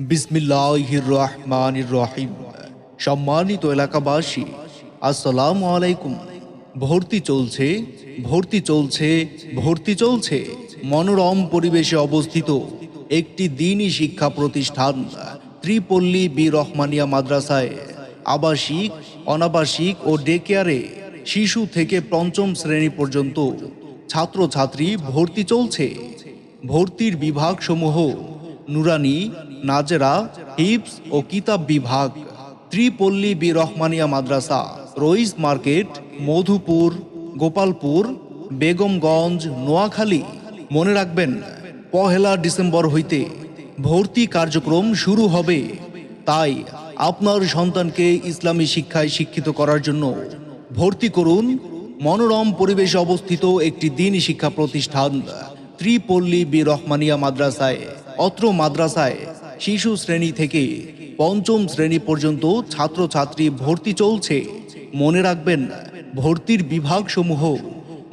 বিসমিল্লাহির রহমানির রহিম। সম্মানিত এলাকাবাসী, আসসালামু আলাইকুম। ভর্তি চলছে, ভর্তি চলছে, ভর্তি চলছে। মনোরম পরিবেশে অবস্থিত একটি দ্বীনি শিক্ষা প্রতিষ্ঠান ত্রিপল্লী বি রহমানিয়া মাদ্রাসায় আবাসিক, অনাবাসিক ও ডে কেয়ারে শিশু থেকে পঞ্চম শ্রেণী পর্যন্ত ছাত্রছাত্রী ভর্তি চলছে। ভর্তির বিভাগসমূহ নুরানি, নাজেরা, হিফজ ও কিতাব বিভাগ। ত্রিপল্লী বি রহমানিয়া মাদ্রাসা, রইস মার্কেট, মধুপুর, গোপালপুর, বেগমগঞ্জ, নোয়াখালী। মনে রাখবেন, 1 ডিসেম্বর হইতে ভর্তি কার্যক্রম শুরু হবে। তাই আপনার সন্তানকে ইসলামী শিক্ষায় শিক্ষিত করার জন্য ভর্তি করুন মনোরম পরিবেশে অবস্থিত একটি দ্বীনি শিক্ষা প্রতিষ্ঠান ত্রিপল্লী বি রহমানিয়া মাদ্রাসায়। অত্র মাদ্রাসায় শিশু শ্রেণী থেকে পঞ্চম শ্রেণী পর্যন্ত ছাত্রছাত্রী ভর্তি চলছে। মনে রাখবেন, ভর্তির বিভাগসমূহ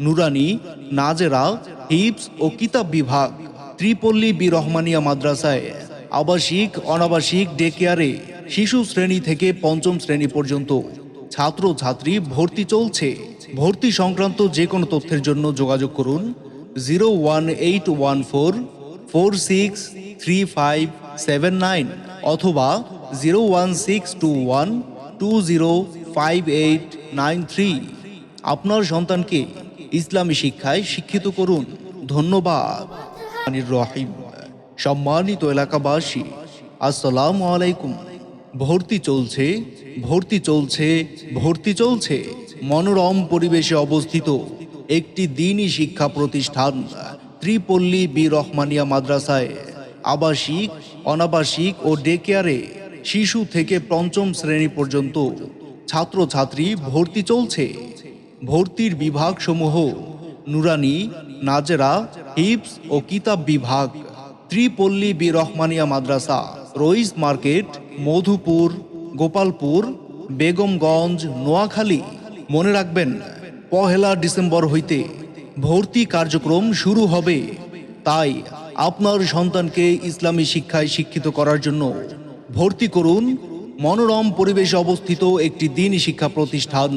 নুরানি, নাজেরা, হিফজ ও কিতাব বিভাগ। ত্রিপল্লী বি রহমানিয়া মাদ্রাসায় আবাসিক, অনাবাসিক ডে কেয়ারে শিশু শ্রেণী থেকে পঞ্চম শ্রেণী পর্যন্ত ছাত্রছাত্রী ভর্তি চলছে। ভর্তি সংক্রান্ত যে কোনো তথ্যের জন্য যোগাযোগ করুন 01814463579 অথবা 01621205893। আপনার সন্তানকে ইসলামী শিক্ষায় শিক্ষিত করুন। ধন্যবাদ। রহিম। সম্মানিত এলাকাবাসী, আসসালামু আলাইকুম। ভর্তি চলছে, ভর্তি চলছে, ভর্তি চলছে। মনোরম পরিবেশে অবস্থিত একটি দ্বীনি শিক্ষা প্রতিষ্ঠান ত্রিপল্লী বি রহমানিয়া মাদ্রাসায় আবাসিক, অনাবাসিক ও ডে কেয়ারে শিশু থেকে পঞ্চম শ্রেণী পর্যন্ত ছাত্রছাত্রী ভর্তি চলছে। ভর্তির বিভাগসমূহ নুরানি, নাজেরা, হিফজ ও কিতাব বিভাগ। ত্রিপল্লী বি রহমানিয়া মাদ্রাসা, রইস মার্কেট, মধুপুর, গোপালপুর, বেগমগঞ্জ, নোয়াখালী। মনে রাখবেন, 1 ডিসেম্বর হইতে ভর্তি কার্যক্রম শুরু হবে। তাই আপনার সন্তানকে ইসলামী শিক্ষায় শিক্ষিত করার জন্য ভর্তি করুন মনোরম পরিবেশে অবস্থিত একটি দ্বীনি শিক্ষা প্রতিষ্ঠান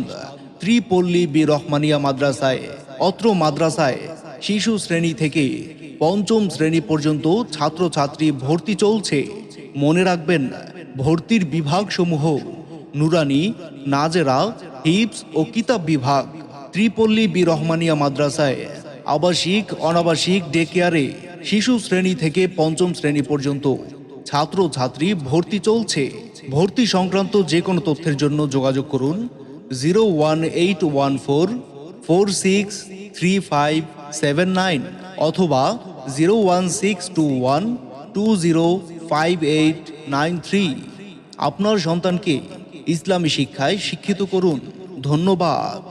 ত্রিপল্লী বি রহমানিয়া মাদ্রাসায়। অত্র মাদ্রাসায় শিশু শ্রেণী থেকে পঞ্চম শ্রেণী পর্যন্ত ছাত্রছাত্রী ভর্তি চলছে। মনে রাখবেন, ভর্তির বিভাগসমূহ নুরানি, নাজেরা, হিফজ ও কিতাব বিভাগ। ত্রিপল্লী বি রহমানিয়া মাদ্রাসায় আবাসিক, অনাবাসিক ডে কেয়ারে শিশু শ্রেণী থেকে পঞ্চম শ্রেণী পর্যন্ত ছাত্রছাত্রী ভর্তি চলছে। ভর্তি সংক্রান্ত যে কোনো তথ্যের জন্য যোগাযোগ করুন 01814463579 অথবা 01621205893। আপনার সন্তানকে ইসলামী শিক্ষায় শিক্ষিত করুন। ধন্যবাদ।